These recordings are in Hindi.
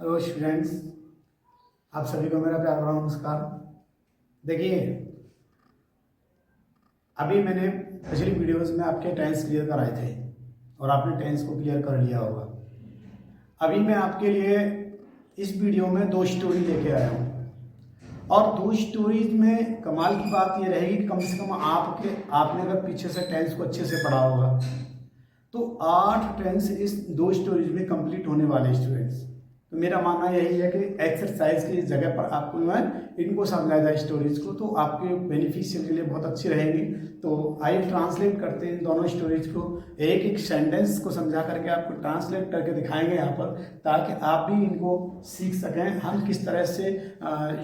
हेलो स्टूडेंट्स, आप सभी को मेरा प्यार भरा नमस्कार। देखिए, अभी मैंने पिछली वीडियोस में आपके टेंस क्लियर कराए थे और आपने टेंस को क्लियर कर लिया होगा। अभी मैं आपके लिए इस वीडियो में 2 स्टोरी लेके आया हूँ और 2 स्टोरीज में कमाल की बात ये रहेगी कि कम से कम आपने अगर पीछे से टेंस को अच्छे से पढ़ा होगा तो 8 टेंस इस 2 स्टोरीज में कंप्लीट होने वाले स्टूडेंट्स। तो मेरा मानना यही है कि एक्सरसाइज की जगह पर आपको मैं इनको समझाया जाए स्टोरीज को, तो आपके बेनिफिशियल के लिए बहुत अच्छी रहेगी। तो आइए ट्रांसलेट करते हैं इन दोनों स्टोरीज को, एक एक सेंटेंस को समझा करके आपको ट्रांसलेट करके दिखाएंगे यहाँ पर, ताकि आप भी इनको सीख सकें। हम किस तरह से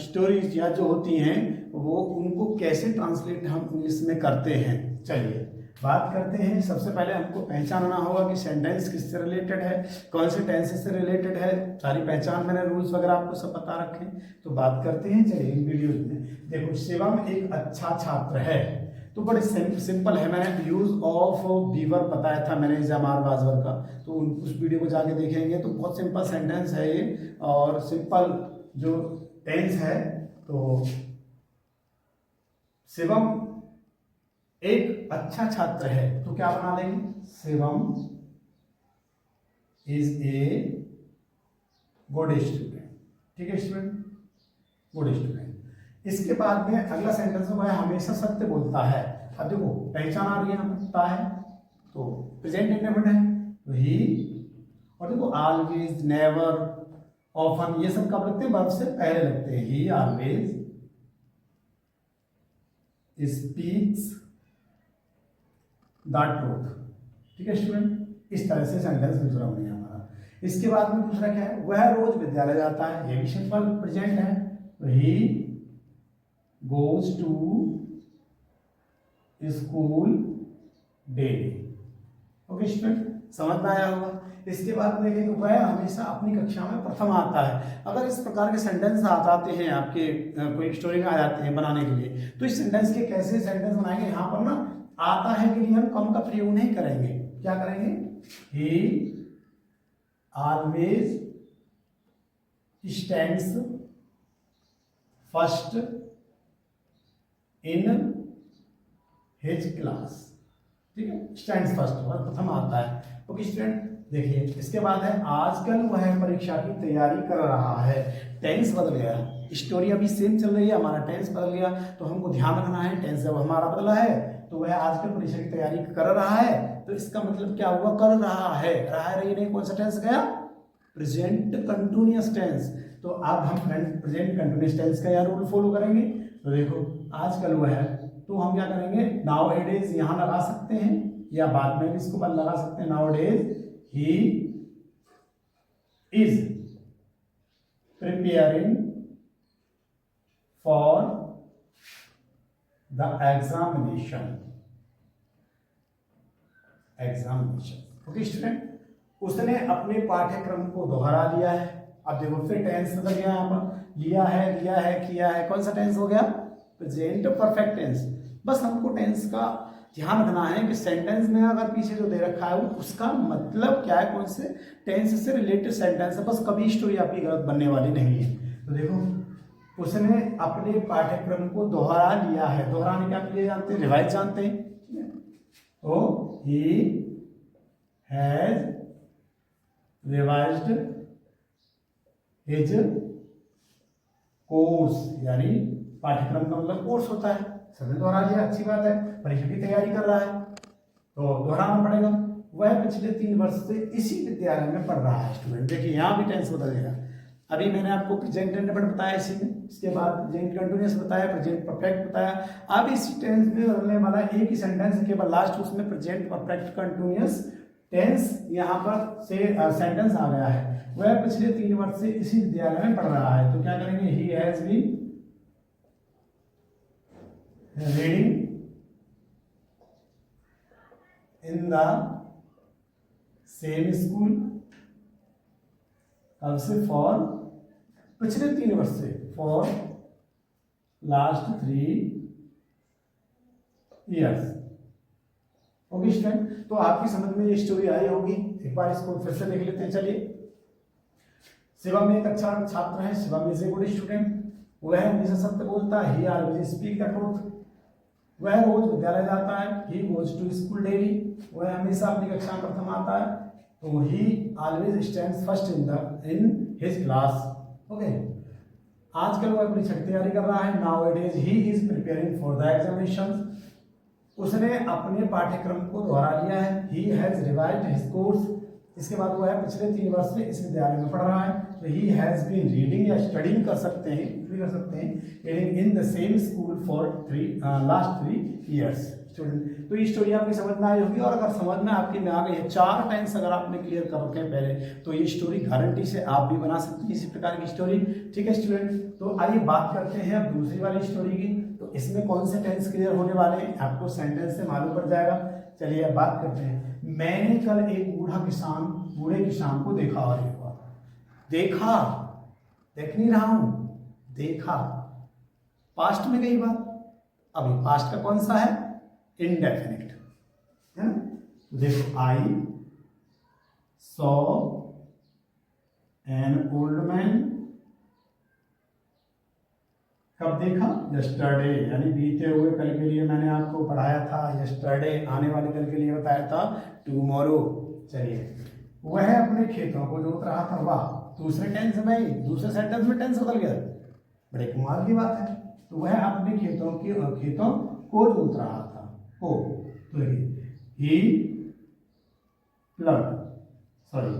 स्टोरीज या जो होती हैं वो उनको कैसे ट्रांसलेट हम इंग्लिश में करते हैं। चलिए बात करते हैं। सबसे पहले हमको पहचानना होगा कि सेंटेंस किससे रिलेटेड है, कौन से टेंस से रिलेटेड है। सारी पहचान मैंने रूल्स वगैरह आपको सब बता रखे हैं, तो बात करते हैं। चलिए इन वीडियो में देखो, शिवम एक अच्छा छात्र है, तो बड़े सिंपल है। मैंने यूज ऑफ बीवर बताया था मैंने जमार बाजवर का, तो उस वीडियो को जाके देखेंगे तो बहुत सिंपल सेंटेंस है ये और सिंपल जो टेंस है। तो शिवम एक अच्छा छात्र है, तो क्या बना लेंगे, Shivam is a good student. ठीक है स्टूडेंट, गुड स्टूडेंट। इसके बाद में अगला सेंटेंस वह हमेशा सत्य बोलता है। अब देखो पहचान आ रही है, बोलता है तो प्रेजेंट इंडेफिनिट है, तो ही। और देखो ऑलवेज, नेवर, ऑफन, ये सब कब लगते हैं, वर्ब से पहले लगते हैं। ही ऑलवेज स्पीक्स द ट्रूथ। ठीक है स्टूडेंट, इस तरह से सेंटेंस दूसरा बन गया हमारा। इसके बाद में दूसरा क्या है, वह रोज विद्यालय जाता है, ये भी सिंपल प्रेजेंट है, तो he goes to school daily. Okay student, समझ में आया होगा। इसके बाद में देखेंगे वह हमेशा अपनी कक्षा में प्रथम आता है। अगर इस प्रकार के सेंटेंस आ जाते हैं आपके कोई स्टोरी में आ जाते हैं बनाने के लिए, तो इस सेंटेंस के कैसे सेंटेंस बनाएंगे, यहाँ पर ना आता है के लिए हम कम का प्रयोग नहीं करेंगे। क्या करेंगे, ही always stands first in his class. ठीक है, स्टैंड्स फर्स्ट, प्रथम आता है। ओके स्टूडेंट, देखिए इसके बाद है आजकल वह परीक्षा की तैयारी कर रहा है। टेंस बदल गया, स्टोरी अभी सेम चल रही है, हमारा टेंस बदल गया, तो हमको ध्यान रखना है टेंस जब हमारा बदला है तो वह आजकल परीक्षा की तैयारी कर रहा है, तो इसका मतलब क्या हुआ, कर रहा है। रहा है, रही नहीं, कौन सा टेंस गया, प्रेजेंट कंटिन्यूअस टेंस। तो अब हम प्रेजेंट कंटिन्यूअस टेंस का यहाँ रूल फॉलो करेंगे। तो देखो आजकल वह है, तो हम क्या करेंगे, नाउ डेज यहाँ लगा सकते हैं या बाद में भी इसको लगा सकते हैं। Now days he is preparing for the examination. Okay student, उसने अपने पाठ्यक्रम को दोहरा लिया है। अब देखो फिर टेंस बदल गया, यहाँ पर लिया है, किया है, कौन सा टेंस हो गया, प्रेजेंट परफेक्ट टेंस। बस हमको टेंस का ध्यान रखना है कि सेंटेंस में अगर पीछे जो दे रखा है उसका मतलब क्या है, कौन से टेंस से रिलेटेड सेंटेंस है। बस कभी स्टोरी आपकी गलत बनने वाली नहीं है। तो देखो उसने अपने पाठ्यक्रम को दोहरा लिया है। दोहराने क्या लिए जानते हैं, रिवाइज जानते हैं। तो he has revised his course, यानी पाठ्यक्रम का मतलब कोर्स होता है। सबने दोहरा लिया, अच्छी बात है, परीक्षा की तैयारी कर रहा है तो दोहराना पड़ेगा। वह पिछले 3 वर्ष से इसी विद्यालय में पढ़ रहा है। स्टूडेंट देखिए यहाँ भी टेंस बदलेगा। अभी मैंने आपको प्रेजेंट इंडेफिनिट बताया इसी में, इसके बाद प्रेजेंट कंटिन्यूअस बताया, प्रेजेंट परफेक्ट बताया। अब इसी टेंस में बदलने वाला एक ही सेंटेंस, केवल लास्ट उसमें प्रेजेंट परफेक्ट कंटिन्यूअस टेंस यहाँ पर से सेंटेंस आ गया है। वह पिछले 3 वर्ष से इसी विद्यालय में पढ़ रहा है, तो क्या करेंगे, he has been reading in the same school. अब से फॉर पिछले 3 वर्ष से, for last 3 years. Okay student, तो आपकी समझ में ये स्टोरी आई होगी। एक बार इसको फिर से देख लेते हैं। चलिए शिवम एक अच्छा छात्र है, Shivam is a good student, वह हमेशा सत्य बोलता है, he always speak the truth, वह रोज विद्यालय जाता है, he goes to school daily, वह हमेशा अपनी कक्षा में प्रथम आता है, तो he always stands first in his class. Okay, आजकल वह परीक्षा की तैयारी कर रहा है, now it is he is preparing for the examination, उसने अपने पाठ्यक्रम को दोहरा लिया है, he has revised his course, इसके बाद वो है पिछले 3 वर्ष से इस विद्यालय में पढ़ रहा है, तो ही हैज बीन रीडिंग या स्टडिंग कर सकते हैं, reading in the same school for last 3 years student. तो ये स्टोरी आपकी समझ में आई होगी, और अगर समझ में आपकी में आ गई है, 4 टेंस अगर आपने क्लियर कर रखे हैं पहले, तो ये स्टोरी गारंटी से आप भी बना सकते हैं इसी प्रकार की स्टोरी। ठीक है स्टूडेंट, तो आइए बात करते हैं अब दूसरी वाली स्टोरी की। तो इसमें कौन से टेंस क्लियर होने वाले हैं आपको सेंटेंस से मालूम पड़ जाएगा। चलिए अब बात करते हैं। मैंने कल एक बूढ़े किसान को देखा, और देखा, देख नहीं रहा हूं, देखा, पास्ट में गई बात, अभी पास्ट का कौन सा है, इंडेफिनिट है ना। देखो, I saw an old man, कब देखा, यस्टरडे, यानी बीते हुए कल के लिए मैंने आपको पढ़ाया था, यस्टरडे आने वाले कल के लिए बताया था, टुमारो। चलिए, वह अपने खेतों को जोत रहा था, वाह, दूसरे टेंस में, दूसरे सेंटेंस में टेंस बदल गया, बड़े कमाल की बात है। तो वह अपने खेतों को जोत रहा था, को, तो देखिए, ही प्लग, सॉरी,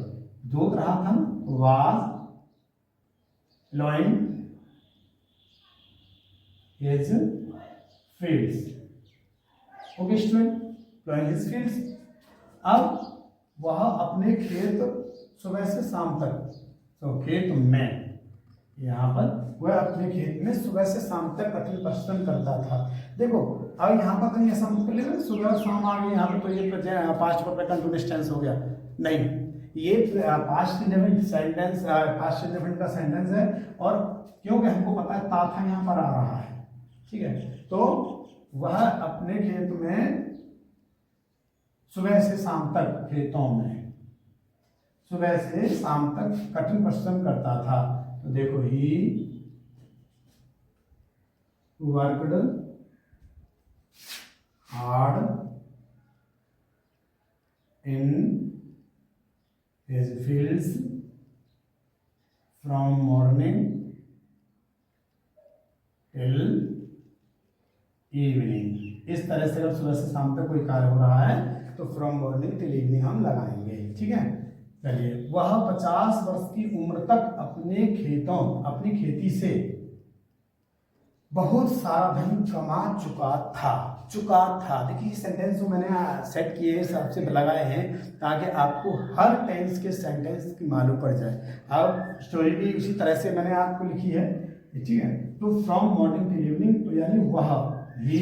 जोत रहा था, was ploughing his fields, okay student, ploughing his fields. अब वह अपने खेत सुबह से शाम तक, तो खेत में, यहाँ पर वह अपने खेत में सुबह से शाम तक कठिन परिश्रम करता था। देखो, अब यहाँ पर कहीं ऐसा मत कर लेना सुबह शाम आ गई यहाँ पे, तो ये पास्ट परफेक्ट कंटीन्यूअस टेंस हो गया, नहीं, ये past indefinite sentence, past indefinite का सेंटेंस है, और क्योंकि हमको पता है था यहाँ पर आ रहा है, ठीक है। तो वह अपने खेत में सुबह से शाम तक, खेतों में सुबह से शाम तक कठिन परिश्रम करता था। तो देखो, he worked hard in his fields from morning till evening. इस तरह से अगर सुबह से शाम तक कोई कार्य हो रहा है तो फ्रॉम मॉर्निंग टिल इवनिंग हम लगाएंगे, ठीक है। चलिए, वह 50 वर्ष की उम्र तक अपनी खेती से बहुत सारा धन कमा चुका था। देखिए, सेंटेंस जो मैंने सेट किए हिसाब से लगाए हैं ताकि आपको हर टेंस के सेंटेंस की मालूम पड़ जाए। अब स्टोरी भी उसी तरह से मैंने आपको लिखी है, ठीक है। तो फ्रॉम मॉर्निंग टिल इवनिंग, तो यानी वह ही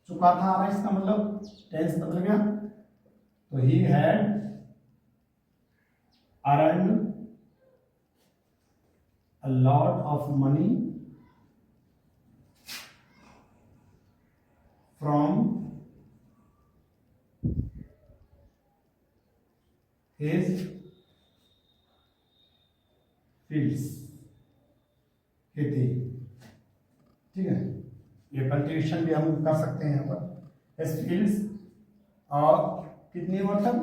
चुका था आ रहा है, इसका मतलब टेंस बदल गया। तो he had earned a lot of money from his fields, खेती, ठीक है। ये कंटिन्यूशन भी हम कर सकते हैं यहाँ पर, एस फील्ड्स, और कितनी उम्र तक,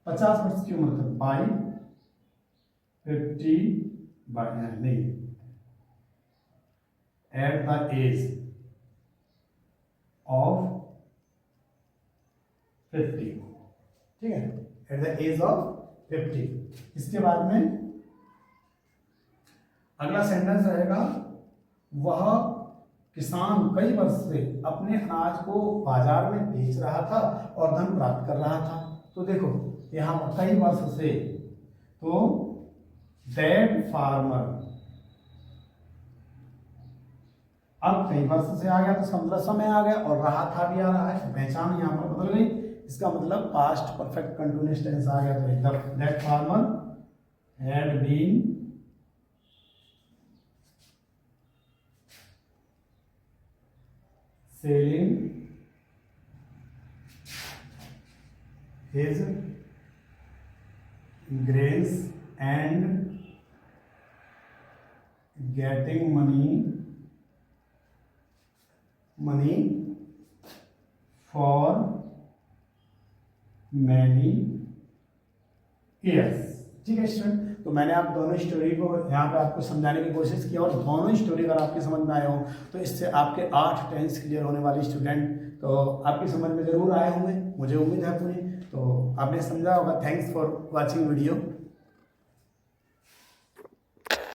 50 वर्ष की उम्र तक, बाई 50 नहीं, एट द एज ऑफ 50, ठीक है, एट द एज ऑफ 50। इसके बाद में अगला सेंटेंस रहेगा, वह किसान कई वर्ष से अपने अनाज को बाजार में बेच रहा था और धन प्राप्त कर रहा था। तो देखो, यहाँ पर कई वर्ष से, तो दैट फार्मर, अब कई वर्ष से आ गया तो समझ समय आ गया, और रहा था भी आ रहा है, पहचान यहाँ पर बदल गई, इसका मतलब पास्ट परफेक्ट कंटिन्यूअस टेंस आ गया। तो that farmer had been selling his grains and getting money for many years. ठीक है स्टूडेंट, तो मैंने आप दोनों स्टोरी को यहाँ पे आपको समझाने की कोशिश की, और दोनों स्टोरी अगर आपके समझ में आए हो तो इससे आपके 8 टेंस क्लियर होने वाले स्टूडेंट तो आपकी समझ में ज़रूर आए होंगे, मुझे उम्मीद है पूरी। तो आपने समझा होगा। Thanks for watching video.